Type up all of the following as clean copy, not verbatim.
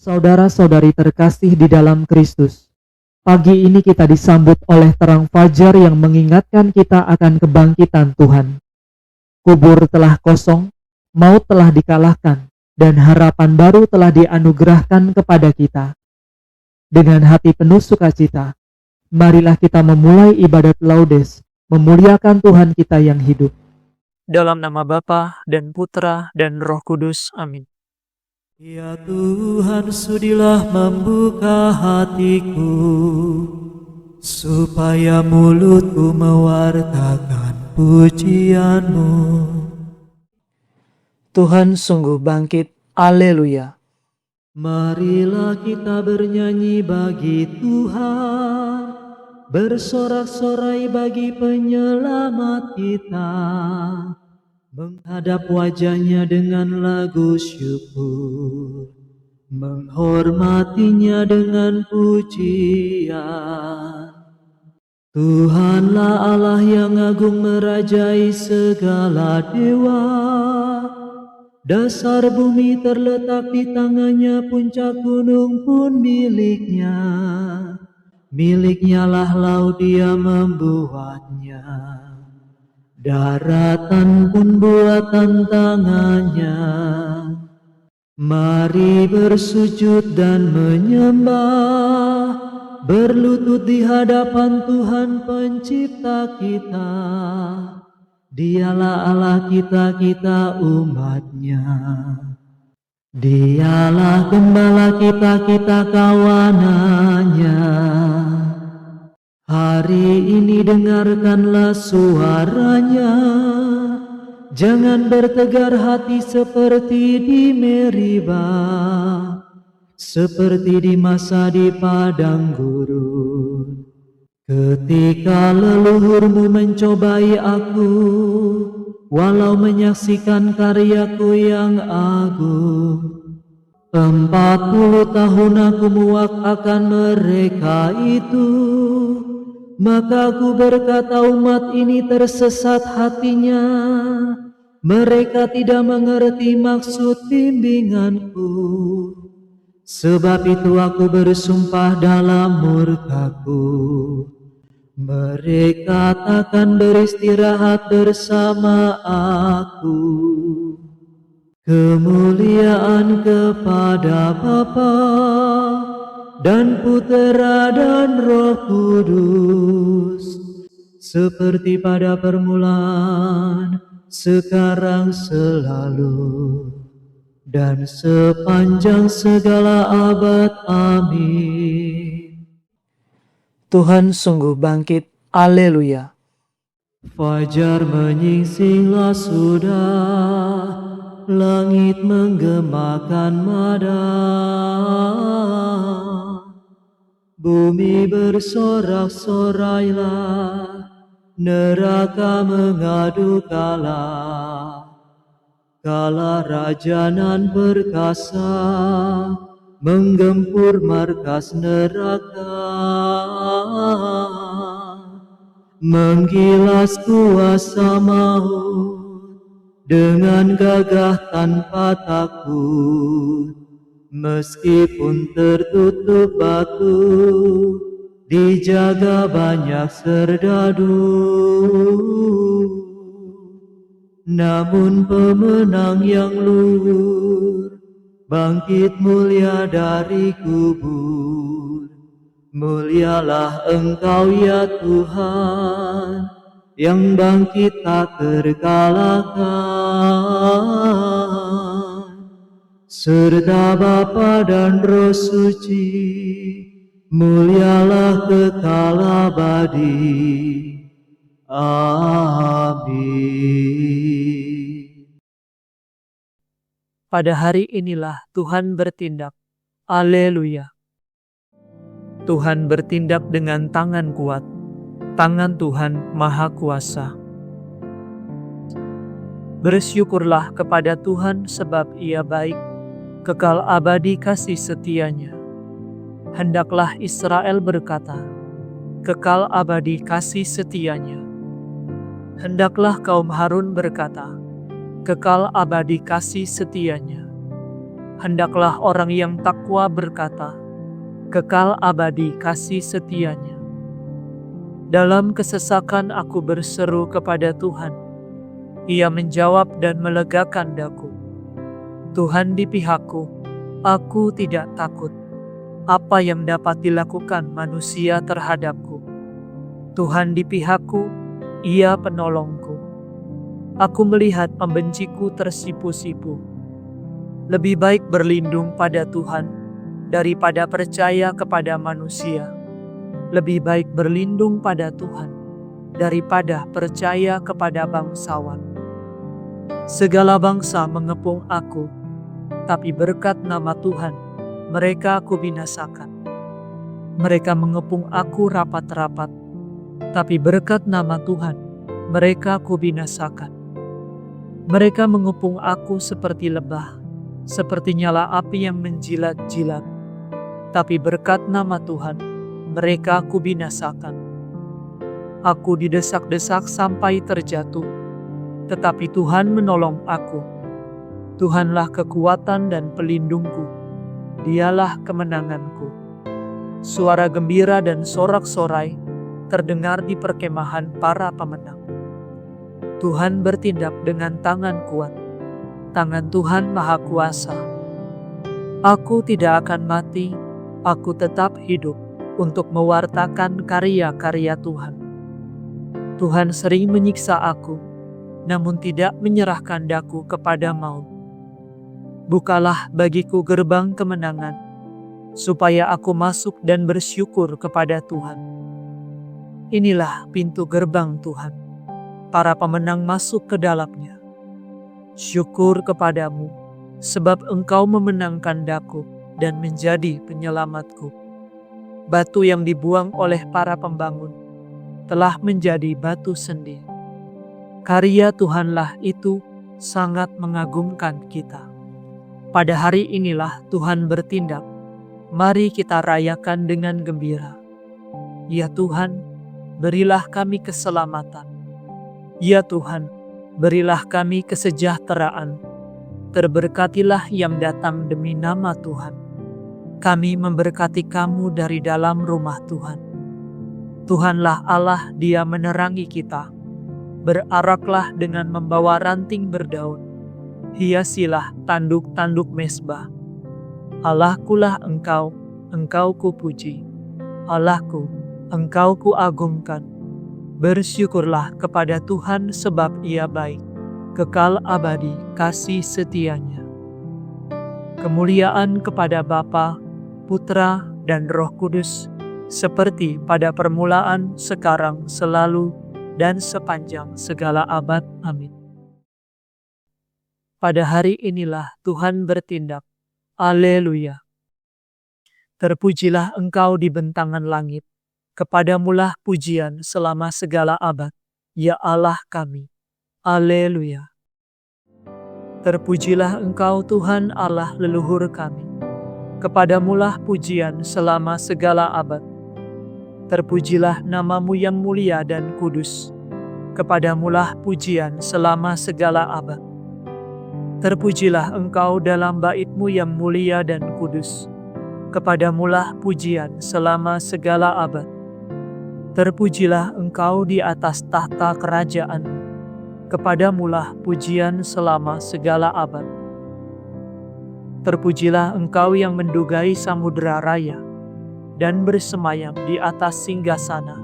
Saudara-saudari terkasih di dalam Kristus, pagi ini kita disambut oleh terang fajar yang mengingatkan kita akan kebangkitan Tuhan. Kubur telah kosong, maut telah dikalahkan, dan harapan baru telah dianugerahkan kepada kita. Dengan hati penuh sukacita, marilah kita memulai ibadat laudes, memuliakan Tuhan kita yang hidup. Dalam nama Bapa dan Putra dan Roh Kudus. Amin. Ya Tuhan, sudilah membuka hatiku, supaya mulutku mewartakan pujian-Mu. Tuhan sungguh bangkit. Haleluya. Marilah kita bernyanyi bagi Tuhan, bersorak-sorai bagi penyelamat kita, menghadap wajahnya dengan lagu syukur, menghormatinya dengan pujian. Tuhanlah Allah yang agung merajai segala dewa, dasar bumi terletak di tangannya, puncak gunung pun miliknya. Miliknya lah laut, dia membuatnya, daratan pun buatan tangannya. Mari bersujud dan menyembah, berlutut di hadapan Tuhan pencipta kita. Dialah Allah kita, kita umatnya. Dialah gembala kita, kita kawanannya. Hari ini dengarkanlah suaranya, jangan bertegar hati seperti di Meribah, seperti di masa di padang gurun. Ketika leluhurmu mencobai aku, walau menyaksikan karyaku yang agung. 40 tahun aku muak akan mereka itu, maka aku berkata, umat ini tersesat hatinya, mereka tidak mengerti maksud bimbinganku. Sebab itu aku bersumpah dalam murkaku, mereka takkan beristirahat bersama aku. Kemuliaan kepada Bapa dan Putera dan Roh Kudus, seperti pada permulaan, sekarang, selalu, dan sepanjang segala abad. Amin. Tuhan sungguh bangkit. Haleluya. Fajar menyingsinglah sudah, langit menggemakan mada, bumi bersorak-sorailah, neraka mengadu kalah. Kala raja nan perkasa menggempur markas neraka, menggilas kuasa maut dengan gagah tanpa takut. Meskipun tertutup batu, dijaga banyak serdadu, namun pemenang yang luhur bangkit mulia dari kubur. Mulialah Engkau ya Tuhan, yang bangkit tak terkalahkan, serta Bapa dan Roh Suci, mulialah kekal abadi. Amin. Pada hari inilah Tuhan bertindak. Haleluya. Tuhan bertindak dengan tangan kuat. Tangan Tuhan Maha Kuasa. Bersyukurlah kepada Tuhan sebab Ia baik, kekal abadi kasih setianya. Hendaklah Israel berkata, kekal abadi kasih setianya. Hendaklah kaum Harun berkata, kekal abadi kasih setianya. Hendaklah orang yang takwa berkata, kekal abadi kasih setianya. Dalam kesesakan aku berseru kepada Tuhan. Ia menjawab dan melegakan daku. Tuhan di pihakku, aku tidak takut. Apa yang dapat dilakukan manusia terhadapku? Tuhan di pihakku, Ia penolongku. Aku melihat pembenciku tersipu-sipu. Lebih baik berlindung pada Tuhan daripada percaya kepada manusia. Lebih baik berlindung pada Tuhan daripada percaya kepada bangsawan. Segala bangsa mengepung aku, tapi berkat nama Tuhan, mereka aku binasakan. Mereka mengepung aku rapat-rapat, tapi berkat nama Tuhan, mereka aku binasakan. Mereka mengepung aku seperti lebah, seperti nyala api yang menjilat-jilat. Tapi berkat nama Tuhan, mereka aku binasakan. Aku didesak-desak sampai terjatuh, tetapi Tuhan menolong aku. Tuhanlah kekuatan dan pelindungku, Dialah kemenanganku. Suara gembira dan sorak-sorai terdengar di perkemahan para pemenang. Tuhan bertindak dengan tangan kuat, tangan Tuhan Maha Kuasa. Aku tidak akan mati, aku tetap hidup untuk mewartakan karya-karya Tuhan. Tuhan sering menyiksa aku, namun tidak menyerahkan daku kepada maut. Bukalah bagiku gerbang kemenangan, supaya aku masuk dan bersyukur kepada Tuhan. Inilah pintu gerbang Tuhan, para pemenang masuk ke dalamnya. Syukur kepadamu, sebab Engkau memenangkan daku dan menjadi penyelamatku. Batu yang dibuang oleh para pembangun telah menjadi batu sendi. Karya Tuhanlah itu sangat mengagumkan kita. Pada hari inilah Tuhan bertindak. Mari kita rayakan dengan gembira. Ya Tuhan, berilah kami keselamatan. Ya Tuhan, berilah kami kesejahteraan. Terberkatilah yang datang demi nama Tuhan. Kami memberkati kamu dari dalam rumah Tuhan. Tuhanlah Allah, Dia menerangi kita. Beraraklah dengan membawa ranting berdaun. Hiasilah tanduk-tanduk mezbah. Allahkulah Engkau, Engkau kupuji. Allahku, Engkau kuagungkan. Bersyukurlah kepada Tuhan sebab Ia baik. Kekal abadi kasih setianya. Kemuliaan kepada Bapa, Putra, dan Roh Kudus, seperti pada permulaan, sekarang, selalu, dan sepanjang segala abad. Amin. Pada hari inilah Tuhan bertindak. Haleluya. Terpujilah Engkau di bentangan langit. Kepadamulah pujian selama segala abad, ya Allah kami. Haleluya. Terpujilah Engkau Tuhan Allah leluhur kami. Kepadamulah pujian selama segala abad. Terpujilah namamu yang mulia dan kudus. Kepadamulah pujian selama segala abad. Terpujilah Engkau dalam bait-Mu yang mulia dan kudus. Kepadamulah pujian selama segala abad. Terpujilah Engkau di atas tahta kerajaan-Mu. Kepadamulah pujian selama segala abad. Terpujilah Engkau yang mendugai samudera raya dan bersemayam di atas singgasana.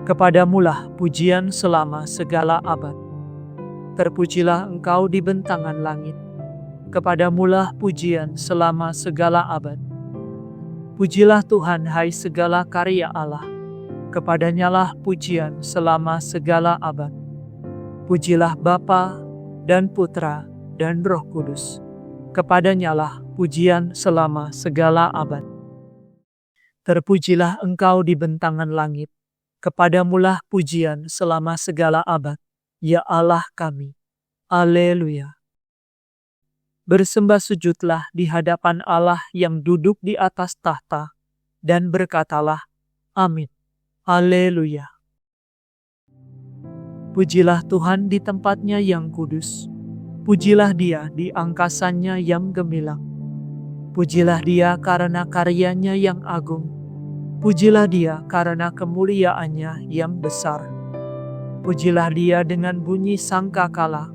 Kepadamulah pujian selama segala abad. Terpujilah Engkau di bentangan langit. Kepadamulah pujian selama segala abad. Pujilah Tuhan, hai segala karya Allah. Kepadanyalah pujian selama segala abad. Pujilah Bapa dan Putra dan Roh Kudus. Kepadanyalah pujian selama segala abad. Terpujilah Engkau di bentangan langit. Kepadamulah pujian selama segala abad, ya Allah kami. Haleluya. Bersembah sujudlah di hadapan Allah yang duduk di atas tahta, dan berkatalah, Amin. Haleluya. Pujilah Tuhan di tempatnya yang kudus. Pujilah Dia di angkasannya yang gemilang. Pujilah Dia karena karyanya yang agung. Pujilah Dia karena kemuliaannya yang besar. Pujilah Dia dengan bunyi sangkakala.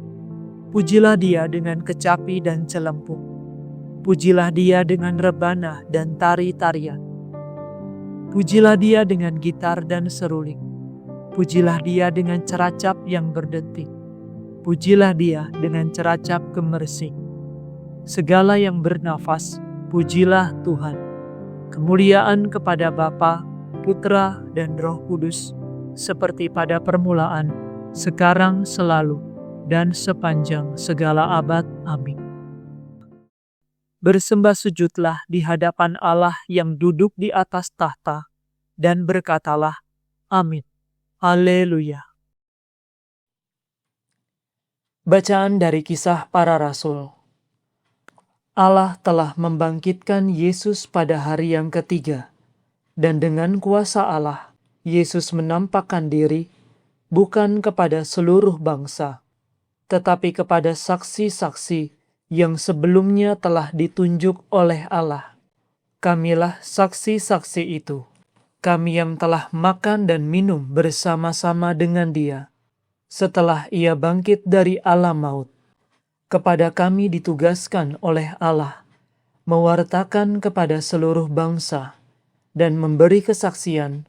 Pujilah Dia dengan kecapi dan celempung. Pujilah Dia dengan rebana dan tari-tarian. Pujilah Dia dengan gitar dan seruling. Pujilah Dia dengan ceracap yang berdenting. Pujilah Dia dengan ceracap gemersing. Segala yang bernafas, pujilah Tuhan. Kemuliaan kepada Bapa, Putra, dan Roh Kudus, seperti pada permulaan, sekarang, selalu, dan sepanjang segala abad. Amin. Bersembah sujudlah di hadapan Allah yang duduk di atas tahta, dan berkatalah, Amin. Haleluya. Bacaan dari Kisah Para Rasul. Allah telah membangkitkan Yesus pada hari yang ketiga, dan dengan kuasa Allah, Yesus menampakkan diri bukan kepada seluruh bangsa, tetapi kepada saksi-saksi yang sebelumnya telah ditunjuk oleh Allah. Kamilah saksi-saksi itu, kami yang telah makan dan minum bersama-sama dengan Dia, setelah Ia bangkit dari alam maut. Kepada kami ditugaskan oleh Allah, mewartakan kepada seluruh bangsa, dan memberi kesaksian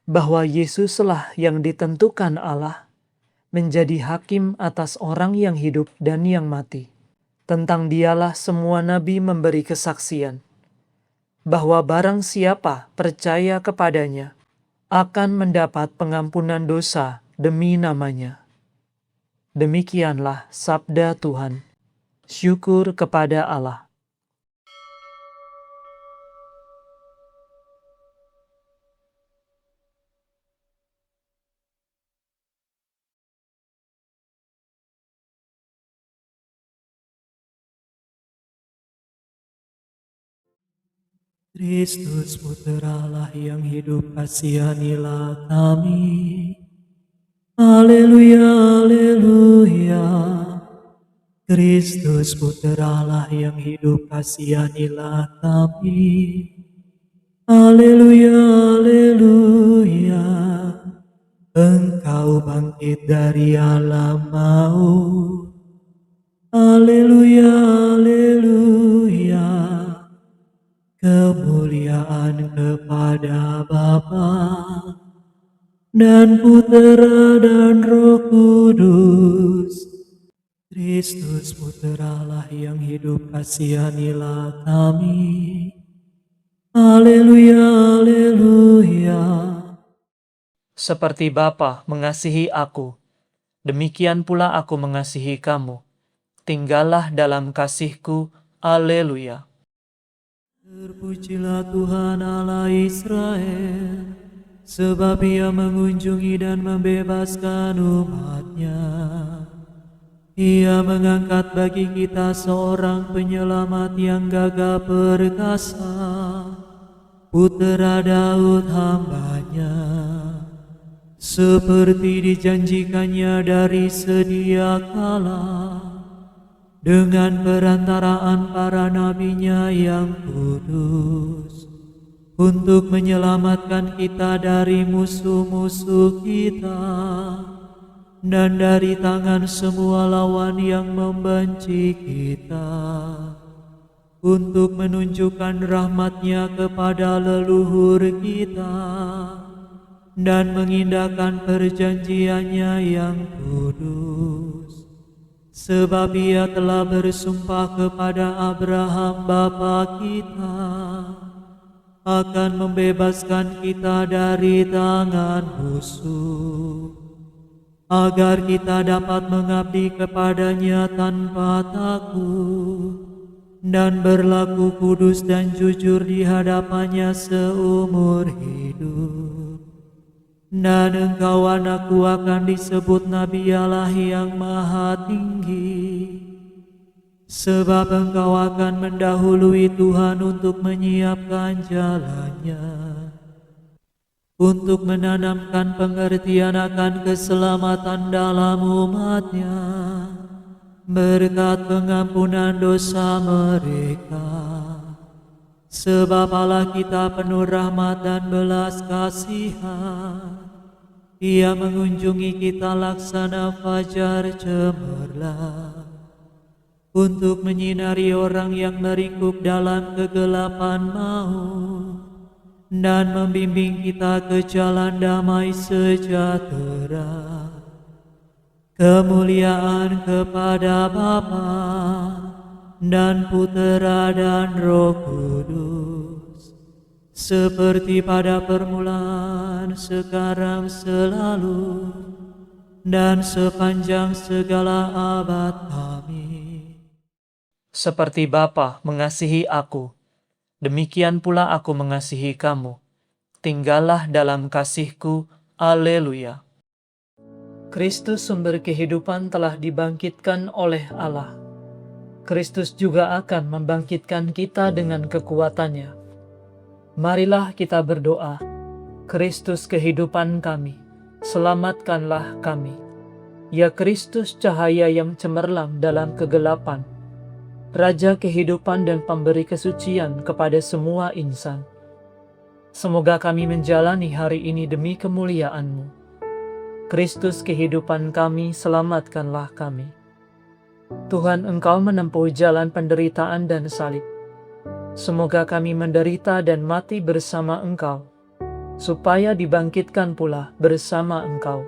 bahwa Yesuslah yang ditentukan Allah menjadi hakim atas orang yang hidup dan yang mati. Tentang Dialah semua nabi memberi kesaksian, bahwa barang siapa percaya kepadanya akan mendapat pengampunan dosa demi namanya. Demikianlah sabda Tuhan. Syukur kepada Allah. Kristus Putra Allah yang hidup, kasihanilah kami. Haleluya, haleluya. Kristus Putra Allah yang hidup, kasihanilah kami. Haleluya, haleluya. Engkau bangkit dari alam maut. Haleluya, haleluya. Kemuliaan kepada Bapa dan Putera dan Roh Kudus. Kristus Putra Allah yang hidup, kasihanilah kami. Haleluya, haleluya. Seperti Bapa mengasihi aku, demikian pula aku mengasihi kamu. Tinggallah dalam kasih-Ku. Haleluya. Terpujilah Tuhan Allah Israel, sebab Ia mengunjungi dan membebaskan umat-Nya. Ia mengangkat bagi kita seorang penyelamat yang gagah perkasa, Putera Daud hamba-Nya, seperti dijanjikannya dari sedia kala, dengan perantaraan para nabi-Nya yang kudus, untuk menyelamatkan kita dari musuh-musuh kita, dan dari tangan semua lawan yang membenci kita, untuk menunjukkan rahmat-Nya kepada leluhur kita, dan mengindahkan perjanjian-Nya yang kudus. Sebab Ia telah bersumpah kepada Abraham bapa kita, akan membebaskan kita dari tangan musuh, agar kita dapat mengabdi kepada-Nya tanpa takut, dan berlaku kudus dan jujur di hadapan-Nya seumur hidup. Dan engkau, anakku, akan disebut Nabi Allah yang Maha Tinggi, sebab engkau akan mendahului Tuhan untuk menyiapkan jalan-Nya, untuk menanamkan pengertian akan keselamatan dalam umat-Nya, berkat pengampunan dosa mereka. Sebab Allah kita penuh rahmat dan belas kasihan. Ia mengunjungi kita laksana fajar cemerlang, untuk menyinari orang yang meringkuk dalam kegelapan maut, dan membimbing kita ke jalan damai sejahtera. Kemuliaan kepada Bapa dan Putera dan Roh Kudus, seperti pada permulaan, sekarang, selalu, dan sepanjang segala abad. Amin. Seperti Bapa mengasihi aku, demikian pula aku mengasihi kamu. Tinggallah dalam kasih-Ku. Haleluya. Kristus sumber kehidupan telah dibangkitkan oleh Allah. Kristus juga akan membangkitkan kita dengan kekuatannya. Marilah kita berdoa. Kristus kehidupan kami, selamatkanlah kami. Ya Kristus, cahaya yang cemerlang dalam kegelapan, Raja kehidupan dan pemberi kesucian kepada semua insan. Semoga kami menjalani hari ini demi kemuliaan-Mu. Kristus kehidupan kami, selamatkanlah kami. Tuhan, Engkau menempuh jalan penderitaan dan salib. Semoga kami menderita dan mati bersama Engkau, supaya dibangkitkan pula bersama Engkau.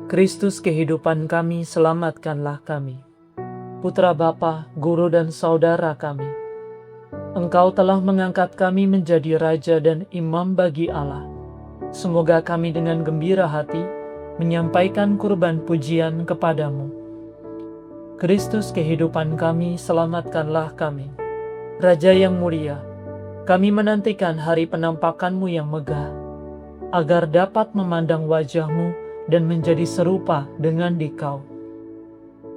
Kristus kehidupan kami, selamatkanlah kami. Putra Bapa, Guru dan Saudara kami, Engkau telah mengangkat kami menjadi Raja dan Imam bagi Allah. Semoga kami dengan gembira hati menyampaikan kurban pujian kepadamu. Kristus kehidupan kami, selamatkanlah kami. Raja yang mulia, kami menantikan hari penampakan-Mu yang megah, agar dapat memandang wajah-Mu dan menjadi serupa dengan Dikau.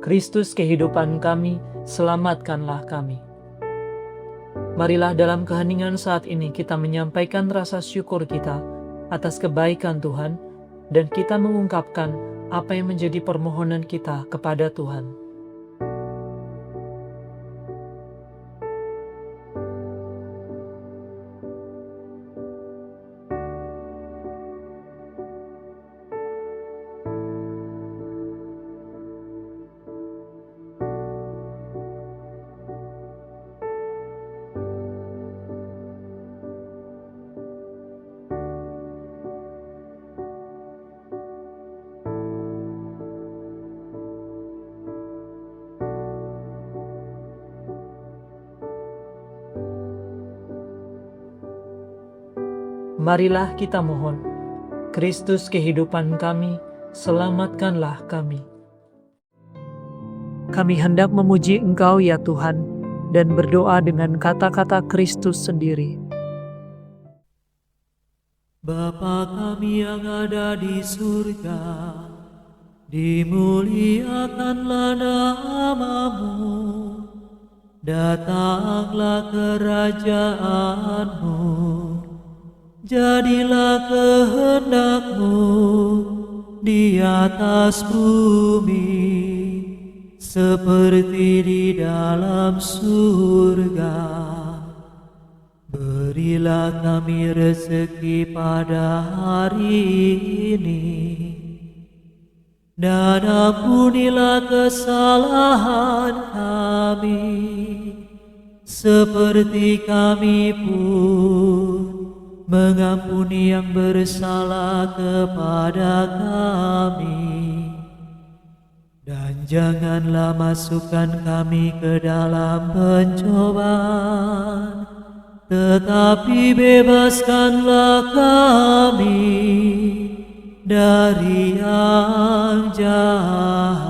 Kristus kehidupan kami, selamatkanlah kami. Marilah dalam keheningan saat ini kita menyampaikan rasa syukur kita atas kebaikan Tuhan, dan kita mengungkapkan apa yang menjadi permohonan kita kepada Tuhan. Marilah kita mohon. Kristus kehidupan kami, selamatkanlah kami. Kami hendak memuji Engkau ya Tuhan, dan berdoa dengan kata-kata Kristus sendiri. Bapa kami yang ada di surga, dimuliakanlah nama-Mu, datanglah kerajaan-Mu, jadilah kehendak-Mu di atas bumi, seperti di dalam surga. Berilah kami rezeki pada hari ini, dan ampunilah kesalahan kami, seperti kami pun mengampuni yang bersalah kepada kami. Dan janganlah masukkan kami ke dalam pencobaan, tetapi bebaskanlah kami dari yang jahat.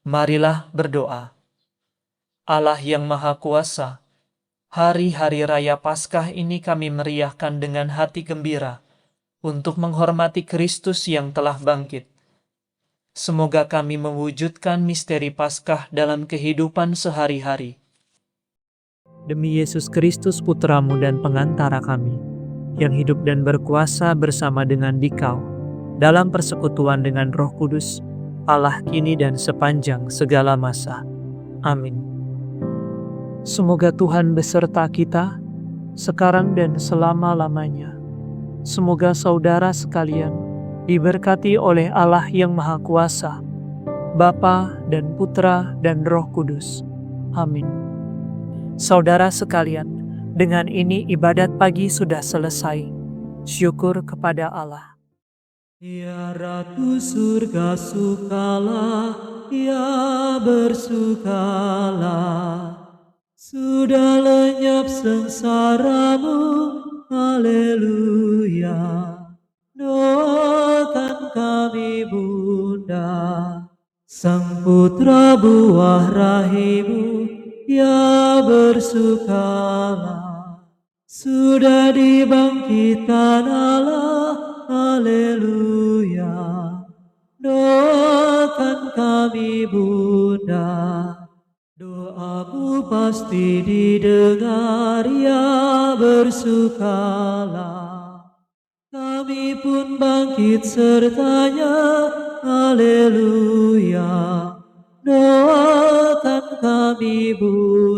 Marilah berdoa. Allah yang Maha Kuasa, hari-hari Raya Paskah ini kami meriahkan dengan hati gembira untuk menghormati Kristus yang telah bangkit. Semoga kami mewujudkan misteri Paskah dalam kehidupan sehari-hari. Demi Yesus Kristus Putra-Mu dan pengantara kami, yang hidup dan berkuasa bersama dengan Dikau, dalam persekutuan dengan Roh Kudus, Allah kini dan sepanjang segala masa. Amin. Semoga Tuhan beserta kita, sekarang dan selama-lamanya. Semoga saudara sekalian diberkati oleh Allah yang Maha Kuasa, Bapa dan Putra dan Roh Kudus. Amin. Saudara sekalian, dengan ini ibadat pagi sudah selesai. Syukur kepada Allah. Ya Ratu surga sukalah, ya bersukalah. Sudah lenyap sengsaramu, haleluya. Doakan kami Bunda, Sang Putra buah rahimu, ya bersukalah. Sudah dibangkitkan Allah, haleluya. Doakan kami Bunda, doamu pasti didengar, ya bersukalah. Kami pun bangkit sertanya, haleluya. Doakan kami Bunda.